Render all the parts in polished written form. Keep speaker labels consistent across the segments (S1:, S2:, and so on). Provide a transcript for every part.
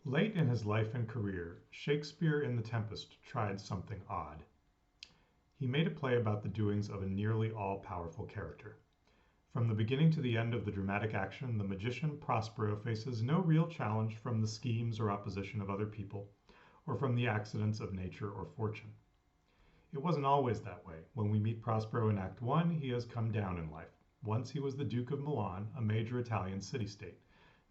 S1: Late in his life and career, Shakespeare in The Tempest tried something odd. He made a play about the doings of a nearly all-powerful character. From the beginning to the end of the dramatic action, the magician Prospero faces no real challenge from the schemes or opposition of other people, or from the accidents of nature or fortune. It wasn't always that way. When we meet Prospero in Act 1, he has come down in life. Once he was the Duke of Milan, a major Italian city-state.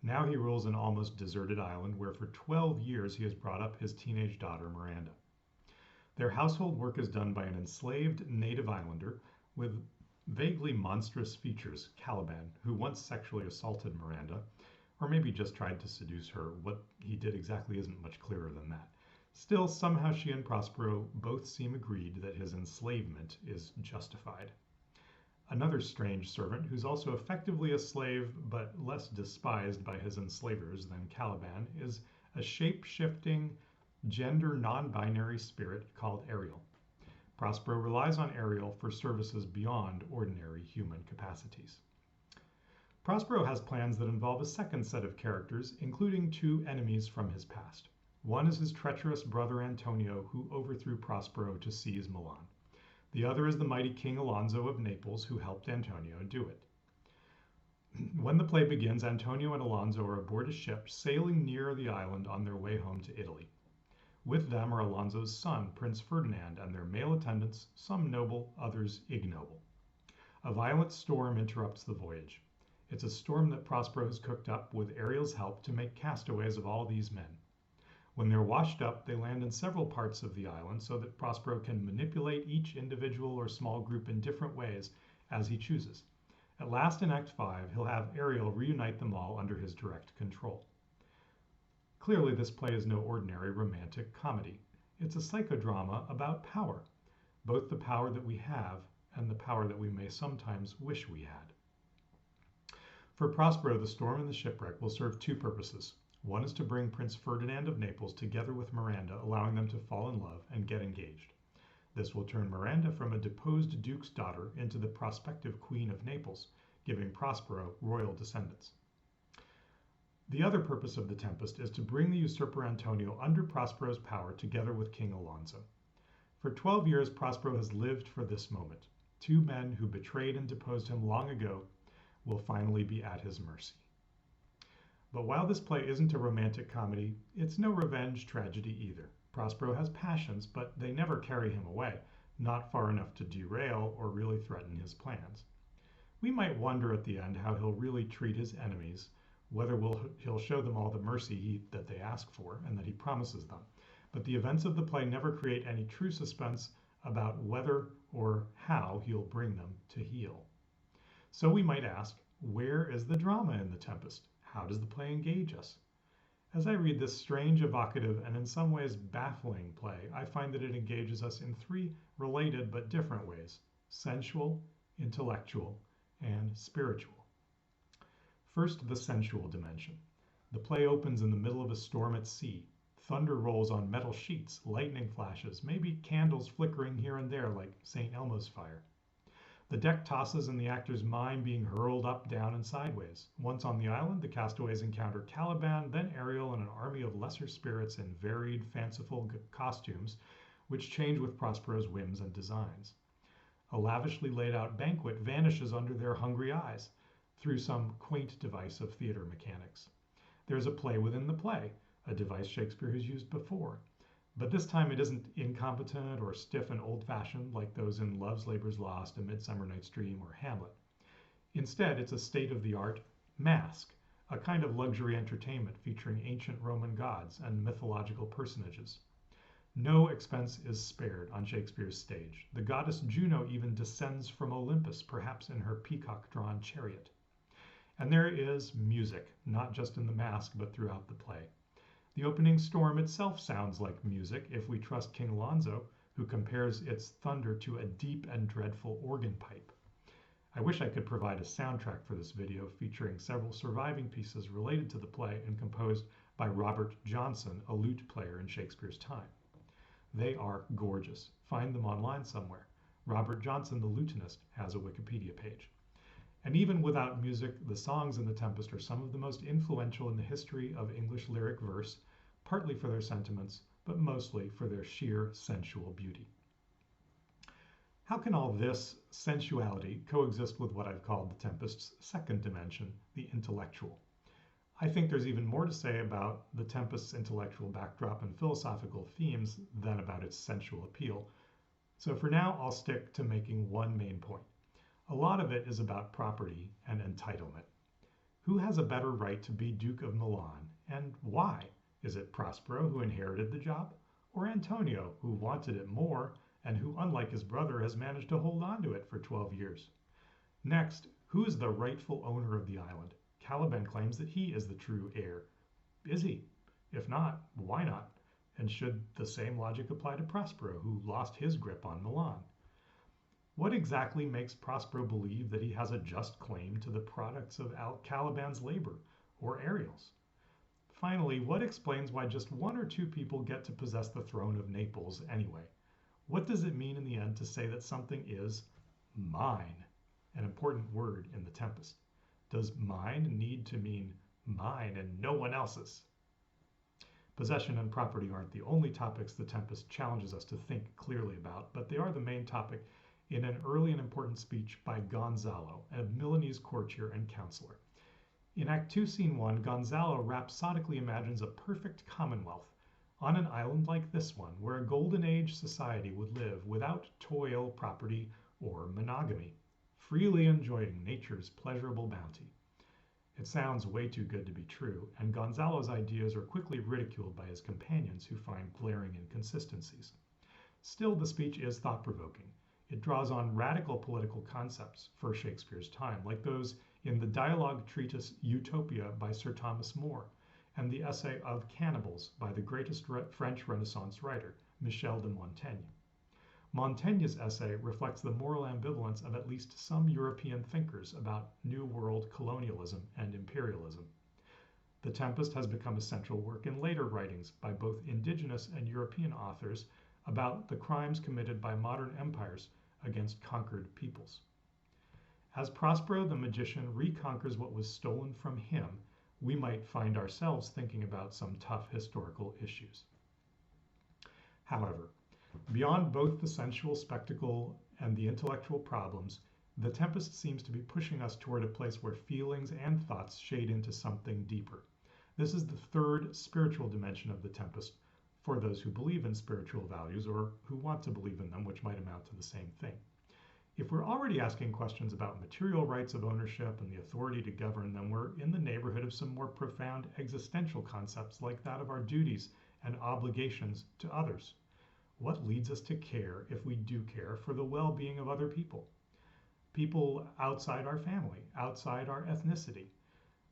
S1: Now he rules an almost deserted island where for 12 years he has brought up his teenage daughter Miranda. Their household work is done by an enslaved native islander with vaguely monstrous features, Caliban, who once sexually assaulted Miranda, or maybe just tried to seduce her. What he did exactly isn't much clearer than that. Still, somehow she and Prospero both seem agreed that his enslavement is justified. Another strange servant, who's also effectively a slave but less despised by his enslavers than Caliban, is a shape-shifting, gender non-binary spirit called Ariel. Prospero relies on Ariel for services beyond ordinary human capacities. Prospero has plans that involve a second set of characters, including two enemies from his past. One is his treacherous brother Antonio, who overthrew Prospero to seize Milan. The other is the mighty King Alonso of Naples, who helped Antonio do it. When the play begins, Antonio and Alonso are aboard a ship sailing near the island on their way home to Italy. With them are Alonso's son, Prince Ferdinand, and their male attendants, some noble, others ignoble. A violent storm interrupts the voyage. It's a storm that Prospero has cooked up with Ariel's help to make castaways of all these men. When they're washed up, they land in several parts of the island so that Prospero can manipulate each individual or small group in different ways as he chooses. At last, in Act 5, he'll have Ariel reunite them all under his direct control. Clearly, this play is no ordinary romantic comedy. It's a psychodrama about power, both the power that we have and the power that we may sometimes wish we had. For Prospero, the storm and the shipwreck will serve two purposes. One is to bring Prince Ferdinand of Naples together with Miranda, allowing them to fall in love and get engaged. This will turn Miranda from a deposed duke's daughter into the prospective Queen of Naples, giving Prospero royal descendants. The other purpose of the Tempest is to bring the usurper Antonio under Prospero's power together with King Alonso. For 12 years, Prospero has lived for this moment. Two men who betrayed and deposed him long ago will finally be at his mercy. But while this play isn't a romantic comedy, it's no revenge tragedy either. Prospero has passions, but they never carry him away, not far enough to derail or really threaten his plans. We might wonder at the end how he'll really treat his enemies, whether he'll show them all the mercy that they ask for and that he promises them. But the events of the play never create any true suspense about whether or how he'll bring them to heel. So we might ask, where is the drama in The Tempest? How does the play engage us? As I read this strange, evocative, and in some ways baffling play, I find that it engages us in three related but different ways: sensual, intellectual, and spiritual. First, the sensual dimension. The play opens in the middle of a storm at sea. Thunder rolls on metal sheets, lightning flashes, maybe candles flickering here and there like St. Elmo's fire. The deck tosses and the actor's mime being hurled up, down, and sideways. Once on the island, the castaways encounter Caliban, then Ariel and an army of lesser spirits in varied, fanciful costumes, which change with Prospero's whims and designs. A lavishly laid out banquet vanishes under their hungry eyes through some quaint device of theater mechanics. There's a play within the play, a device Shakespeare has used before. But this time it isn't incompetent or stiff and old-fashioned like those in Love's Labour's Lost, A Midsummer Night's Dream, or Hamlet. Instead, it's a state-of-the-art masque, a kind of luxury entertainment featuring ancient Roman gods and mythological personages. No expense is spared on Shakespeare's stage. The goddess Juno even descends from Olympus, perhaps in her peacock-drawn chariot. And there is music, not just in the masque, but throughout the play. The opening storm itself sounds like music if we trust King Alonso, who compares its thunder to a deep and dreadful organ pipe. I wish I could provide a soundtrack for this video featuring several surviving pieces related to the play and composed by Robert Johnson, a lute player in Shakespeare's time. They are gorgeous. Find them online somewhere. Robert Johnson, the lutenist, has a Wikipedia page. And even without music, the songs in The Tempest are some of the most influential in the history of English lyric verse, partly for their sentiments, but mostly for their sheer sensual beauty. How can all this sensuality coexist with what I've called the Tempest's second dimension, the intellectual? I think there's even more to say about the Tempest's intellectual backdrop and philosophical themes than about its sensual appeal. So for now, I'll stick to making one main point. A lot of it is about property and entitlement. Who has a better right to be Duke of Milan, and why? Is it Prospero, who inherited the job, or Antonio, who wanted it more and who, unlike his brother, has managed to hold on to it for 12 years? Next, who is the rightful owner of the island? Caliban claims that he is the true heir. Is he? If not, why not? And should the same logic apply to Prospero, who lost his grip on Milan? What exactly makes Prospero believe that he has a just claim to the products of Caliban's labor, or Ariel's? Finally, what explains why just one or two people get to possess the throne of Naples anyway? What does it mean in the end to say that something is mine? An important word in the Tempest. Does mine need to mean mine and no one else's? Possession and property aren't the only topics the Tempest challenges us to think clearly about, but they are the main topic in an early and important speech by Gonzalo, a Milanese courtier and counselor. In Act 2, Scene 1, Gonzalo rhapsodically imagines a perfect commonwealth on an island like this one, where a golden age society would live without toil, property, or monogamy, freely enjoying nature's pleasurable bounty. It sounds way too good to be true, and Gonzalo's ideas are quickly ridiculed by his companions who find glaring inconsistencies. Still, the speech is thought-provoking. It draws on radical political concepts for Shakespeare's time, like those in the dialogue treatise Utopia by Sir Thomas More, and the essay of Cannibals by the greatest French Renaissance writer, Michel de Montaigne. Montaigne's essay reflects the moral ambivalence of at least some European thinkers about New World colonialism and imperialism. The Tempest has become a central work in later writings by both indigenous and European authors about the crimes committed by modern empires against conquered peoples. As Prospero the magician reconquers what was stolen from him, we might find ourselves thinking about some tough historical issues. However, beyond both the sensual spectacle and the intellectual problems, the Tempest seems to be pushing us toward a place where feelings and thoughts shade into something deeper. This is the third spiritual dimension of the Tempest for those who believe in spiritual values or who want to believe in them, which might amount to the same thing. If we're already asking questions about material rights of ownership and the authority to govern them, we're in the neighborhood of some more profound existential concepts like that of our duties and obligations to others. What leads us to care, if we do care, for the well-being of other people? People outside our family, outside our ethnicity.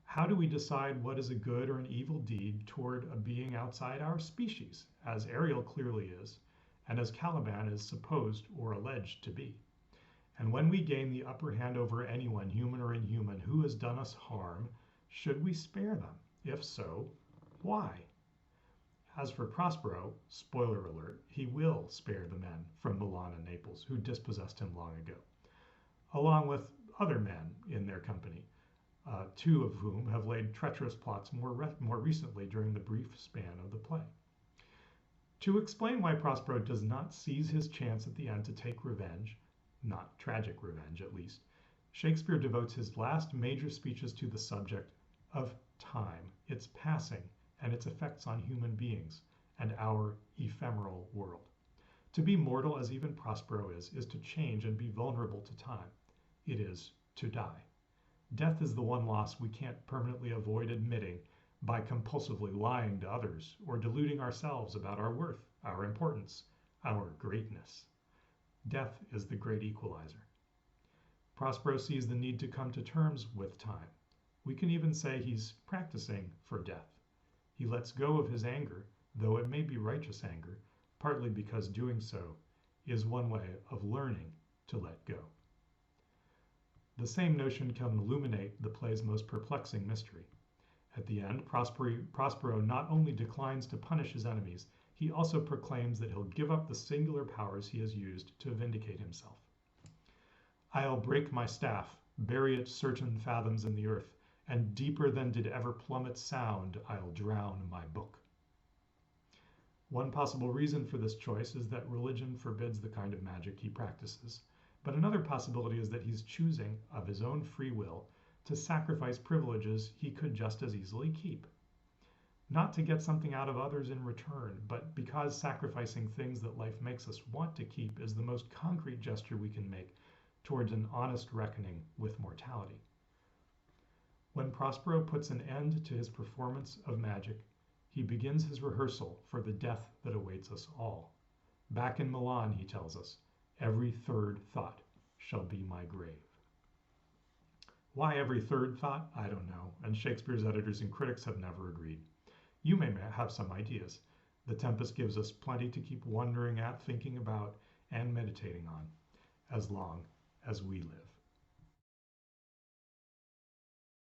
S1: How do we decide what is a good or an evil deed toward a being outside our species, as Ariel clearly is, and as Caliban is supposed or alleged to be? And when we gain the upper hand over anyone, human or inhuman, who has done us harm, should we spare them? If so, why? As for Prospero, spoiler alert, he will spare the men from Milan and Naples who dispossessed him long ago, along with other men in their company, two of whom have laid treacherous plots more recently during the brief span of the play. To explain why Prospero does not seize his chance at the end to take revenge, not tragic revenge at least, Shakespeare devotes his last major speeches to the subject of time, its passing, and its effects on human beings and our ephemeral world. To be mortal, as even Prospero is to change and be vulnerable to time. It is to die. Death is the one loss we can't permanently avoid admitting by compulsively lying to others or deluding ourselves about our worth, our importance, our greatness. Death is the great equalizer. Prospero sees the need to come to terms with time. We can even say he's practicing for death. He lets go of his anger, though it may be righteous anger, partly because doing so is one way of learning to let go. The same notion can illuminate the play's most perplexing mystery. At the end, Prospero not only declines to punish his enemies, he also proclaims that he'll give up the singular powers he has used to vindicate himself. I'll break my staff, bury it certain fathoms in the earth, and deeper than did ever plummet sound, I'll drown my book. One possible reason for this choice is that religion forbids the kind of magic he practices, but another possibility is that he's choosing, of his own free will, to sacrifice privileges he could just as easily keep. Not to get something out of others in return, but because sacrificing things that life makes us want to keep is the most concrete gesture we can make towards an honest reckoning with mortality. When Prospero puts an end to his performance of magic, he begins his rehearsal for the death that awaits us all. Back in Milan, he tells us, every third thought shall be my grave. Why every third thought? I don't know, and Shakespeare's editors and critics have never agreed. You may have some ideas. The Tempest gives us plenty to keep wondering at, thinking about, and meditating on, as long as we live.